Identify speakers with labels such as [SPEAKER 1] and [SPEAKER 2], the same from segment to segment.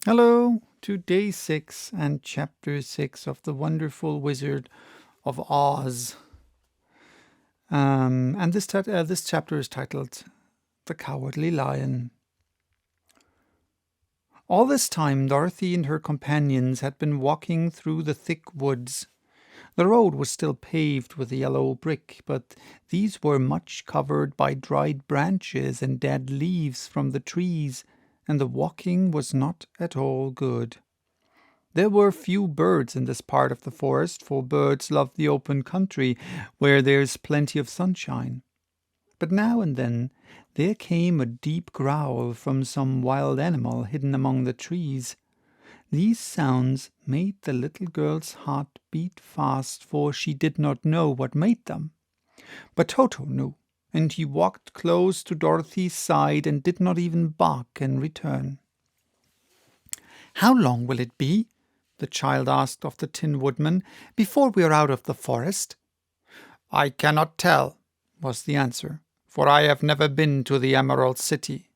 [SPEAKER 1] Hello to day 6 and chapter 6 of The Wonderful Wizard of Oz. And this chapter is titled The Cowardly Lion. All this time, Dorothy and her companions had been walking through the thick woods. The road was still paved with yellow brick, but these were much covered by dried branches and dead leaves from the trees, and the walking was not at all good. There were few birds in this part of the forest, for birds love the open country where there's plenty of sunshine. But now and then there came a deep growl from some wild animal hidden among the trees. These sounds made the little girl's heart beat fast, for she did not know what made them. But Toto knew, and he walked close to Dorothy's side and did not even bark in return. "How long will it be," the child asked of the Tin Woodman, "before we are out of the forest?" "I cannot tell," was the answer, "for I have never been to the Emerald City.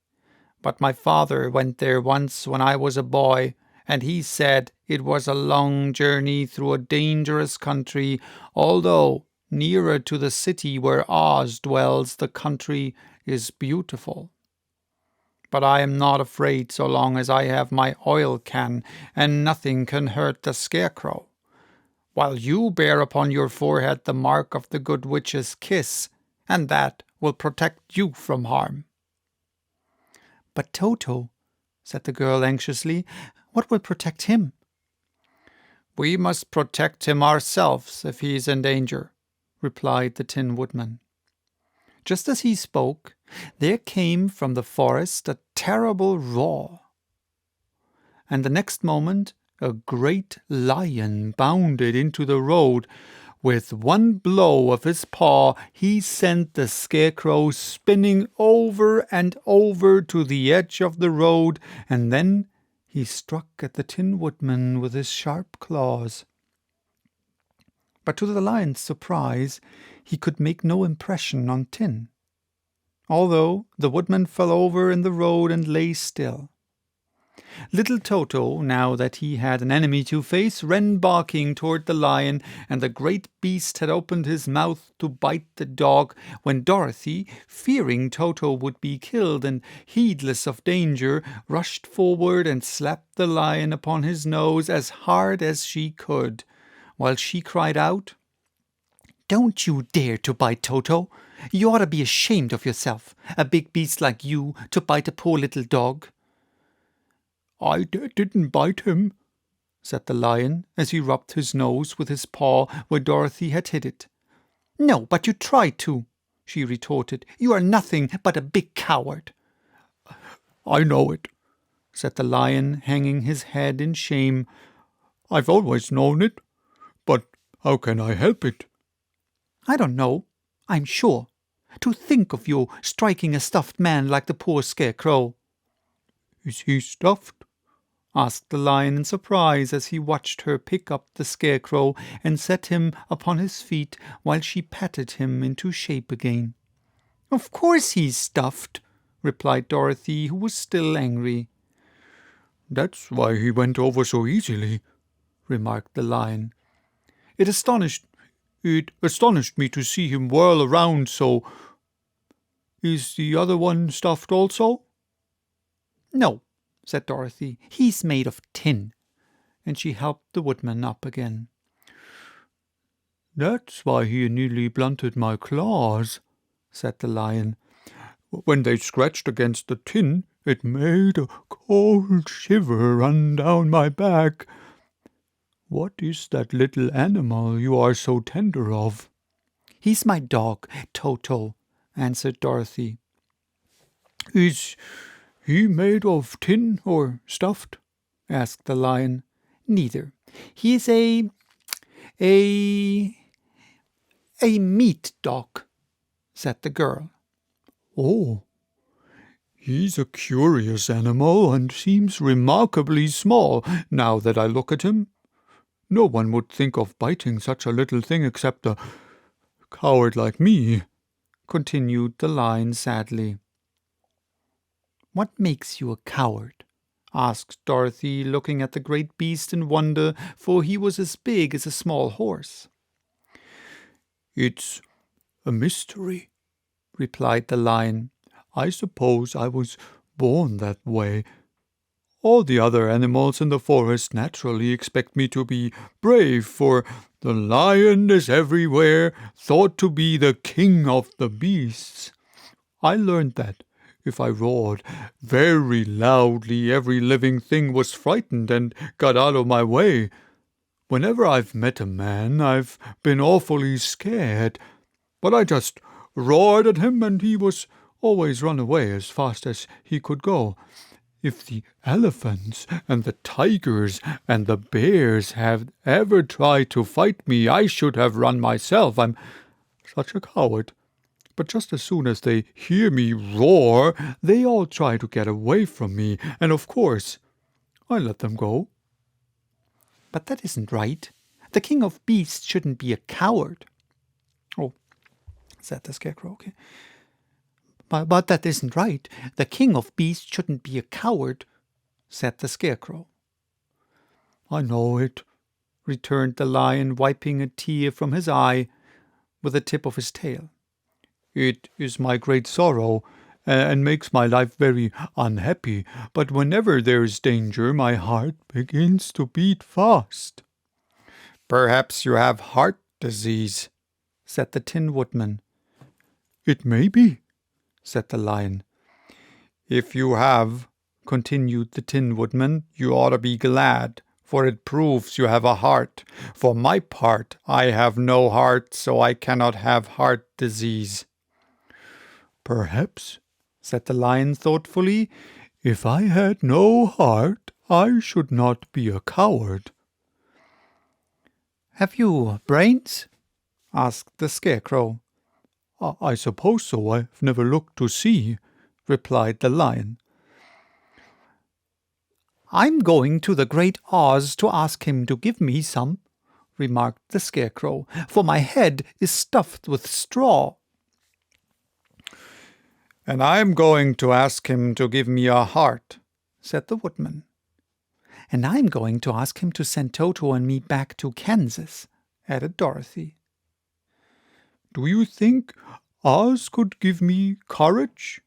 [SPEAKER 1] But my father went there once when I was a boy, and he said it was a long journey through a dangerous country, although nearer to the city where Oz dwells the country is beautiful. But I am not afraid so long as I have my oil can, and nothing can hurt the Scarecrow, while you bear upon your forehead the mark of the Good Witch's kiss, and that will protect you from harm." "But Toto," said the girl anxiously, "what will protect him?" "We must protect him ourselves if he is in danger," replied the Tin Woodman. Just as he spoke, there came from the forest a terrible roar, and the next moment a great lion bounded into the road. With one blow of his paw, he sent the Scarecrow spinning over and over to the edge of the road, and then he struck at the Tin Woodman with his sharp claws. But to the lion's surprise, he could make no impression on Tin, although the woodman fell over in the road and lay still. Little Toto, now that he had an enemy to face, ran barking toward the lion, and the great beast had opened his mouth to bite the dog, when Dorothy, fearing Toto would be killed and heedless of danger, rushed forward and slapped the lion upon his nose as hard as she could, while she cried out, "Don't you dare to bite Toto! You ought to be ashamed of yourself, a big beast like you, to bite a poor little dog." "I didn't bite him," said the lion, as he rubbed his nose with his paw where Dorothy had hit it. "No, but you tried to," she retorted. "You are nothing but a big coward." "I know it," said the lion, hanging his head in shame. "I've always known it, but how can I help it?" "I don't know, I'm sure. To think of you striking a stuffed man like the poor Scarecrow." "Is he stuffed?" asked the lion in surprise as he watched her pick up the Scarecrow and set him upon his feet while she patted him into shape again. "Of course he's stuffed," replied Dorothy, who was still angry. "That's why he went over so easily," remarked the lion. It astonished me to see him whirl around so. Is the other one stuffed also?" "No," said Dorothy. "He's made of tin," and she helped the woodman up again. "That's why he nearly blunted my claws," said the lion. "When they scratched against the tin, it made a cold shiver run down my back. What is that little animal you are so tender of?" "He's my dog, Toto," answered Dorothy. "Is he made of tin or stuffed?" asked the lion. "Neither. He is a meat dog," said the girl. "Oh, he's a curious animal and seems remarkably small, now that I look at him. No one would think of biting such a little thing except a coward like me," continued the lion sadly. "What makes you a coward?" asked Dorothy, looking at the great beast in wonder, for he was as big as a small horse.
[SPEAKER 2] "It's a mystery," replied the lion. "I suppose I was born that way. All the other animals in the forest naturally expect me to be brave, for the lion is everywhere thought to be the king of the beasts. I learned that if I roared very loudly, every living thing was frightened and got out of my way. Whenever I've met a man, I've been awfully scared, but I just roared at him and he was always run away as fast as he could go. If the elephants and the tigers and the bears have ever tried to fight me, I should have run myself. I'm such a coward. But just as soon as they hear me roar, they all try to get away from me, and of course, I let them go."
[SPEAKER 1] "But that isn't right. The king of beasts shouldn't be a coward." "Oh," said the Scarecrow, "okay. But that isn't right. The king of beasts shouldn't be a coward," said the Scarecrow.
[SPEAKER 2] "I know it,"
[SPEAKER 1] returned the lion, wiping a tear from his eye with the tip of his tail.
[SPEAKER 2] "It is my great sorrow, and makes my life very unhappy, but whenever there is danger, my heart begins to beat fast."
[SPEAKER 1] "Perhaps you have heart disease," said the Tin Woodman.
[SPEAKER 2] "It may be,"
[SPEAKER 1] said the lion.
[SPEAKER 2] "If you have," continued the Tin Woodman, "you ought to be glad, for it proves you have a heart. For my part, I have no heart, so I cannot have heart disease." "Perhaps," said the lion thoughtfully, "if I had no heart, I should not be a coward."
[SPEAKER 1] "Have you brains?" asked the Scarecrow.
[SPEAKER 2] "I suppose so. I've never looked to see," replied the lion.
[SPEAKER 1] "I'm going to the Great Oz to ask him to give me some," remarked the Scarecrow, "for my head is stuffed with straw."
[SPEAKER 2] "And I'm going to ask him to give me a heart," said the Woodman.
[SPEAKER 1] "And I'm going to ask him to send Toto and me back to Kansas," added Dorothy.
[SPEAKER 2] "Do you think Oz could give me courage?"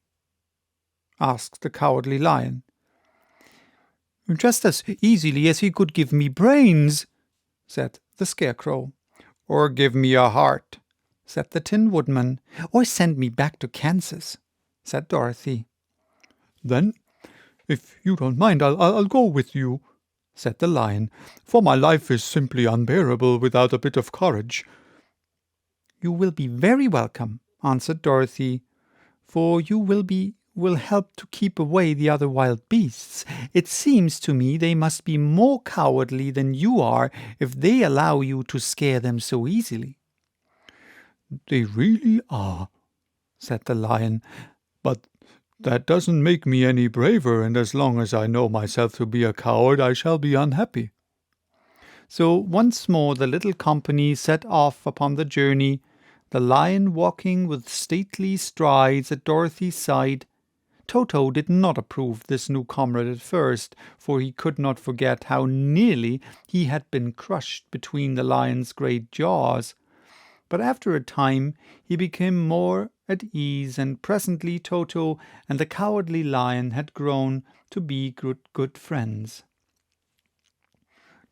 [SPEAKER 1] asked the Cowardly Lion. "Just as easily as he could give me brains," said the Scarecrow.
[SPEAKER 2] "Or give me a heart,"
[SPEAKER 1] said the Tin Woodman. "Or send me back to Kansas," said Dorothy.
[SPEAKER 2] "Then, if you don't mind, I'll go with you," said the lion, "for my life is simply unbearable without a bit of courage."
[SPEAKER 1] "You will be very welcome," answered Dorothy, "for you will help to keep away the other wild beasts. It seems to me they must be more cowardly than you are if they allow you to scare them so easily."
[SPEAKER 2] "They really are," said the lion, "but that doesn't make me any braver, and as long as I know myself to be a coward, I shall be unhappy."
[SPEAKER 1] So once more the little company set off upon the journey, the lion walking with stately strides at Dorothy's side. Toto did not approve this new comrade at first, for he could not forget how nearly he had been crushed between the lion's great jaws. But after a time he became more at ease, and presently Toto and the Cowardly Lion had grown to be good friends.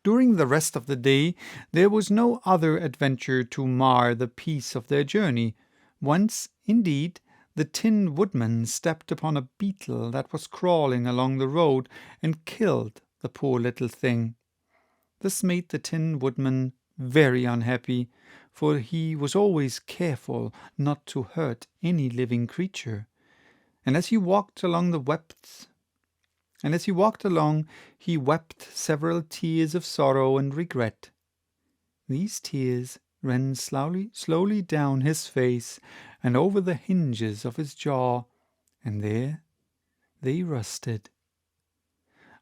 [SPEAKER 1] During the rest of the day there was no other adventure to mar the peace of their journey. Once, indeed, the Tin Woodman stepped upon a beetle that was crawling along the road and killed the poor little thing. This made the Tin Woodman very unhappy, for he was always careful not to hurt any living creature. And as he walked along, he wept several tears of sorrow and regret. These tears ran slowly down his face and over the hinges of his jaw, and there they rusted.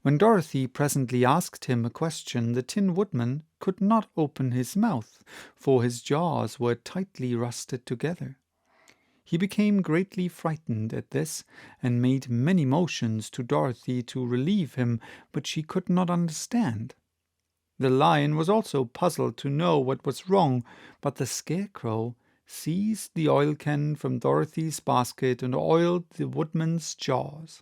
[SPEAKER 1] When Dorothy presently asked him a question, the Tin Woodman could not open his mouth, for his jaws were tightly rusted together. He became greatly frightened at this, and made many motions to Dorothy to relieve him, but she could not understand. The lion was also puzzled to know what was wrong, but the Scarecrow seized the oil can from Dorothy's basket and oiled the woodman's jaws,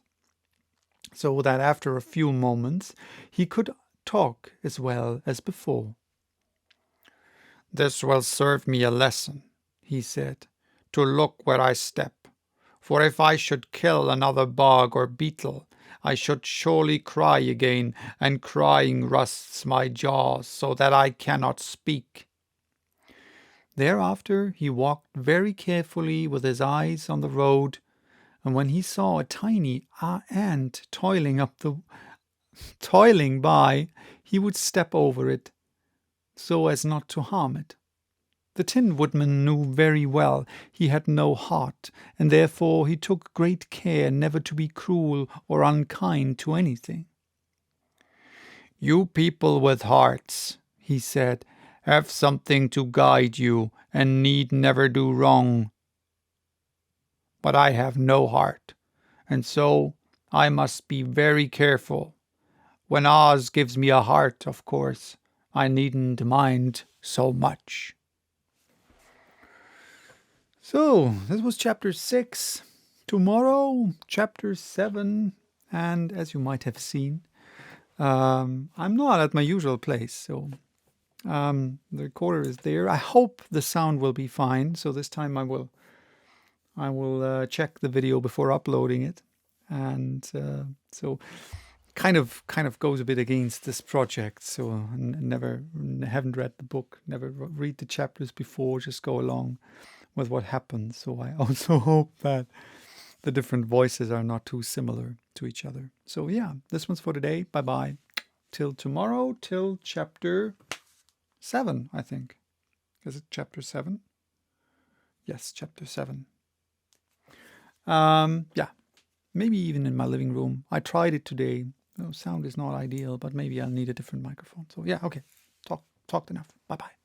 [SPEAKER 1] so that after a few moments he could talk as well as before. "This will serve me a lesson," he said, "to look where I step. For if I should kill another bug or beetle, I should surely cry again, and crying rusts my jaws so that I cannot speak." Thereafter he walked very carefully with his eyes on the road, and when he saw a tiny ant toiling by, he would step over it, so as not to harm it. The Tin Woodman knew very well he had no heart, and therefore he took great care never to be cruel or unkind to anything. "You people with hearts," he said, "have something to guide you, and need never do wrong. But I have no heart, and so I must be very careful. When Oz gives me a heart, of course, I needn't mind so much." So, this was chapter 6. Tomorrow, chapter 7. And as you might have seen, I'm not at my usual place, so the recorder is there. I hope the sound will be fine, so this time I will check the video before uploading it. And so kind of goes a bit against this project, so haven't read the book, never read the chapters before, just go along with what happens. So I also hope that the different voices are not too similar to each other. So yeah, this one's for today. Bye-bye. Till tomorrow, till chapter 7, I think. Is it chapter 7? Yes, chapter 7. Yeah, maybe even in my living room. I tried it today. Sound is not ideal, but maybe I'll need a different microphone. So yeah, okay. Talked enough. Bye-bye.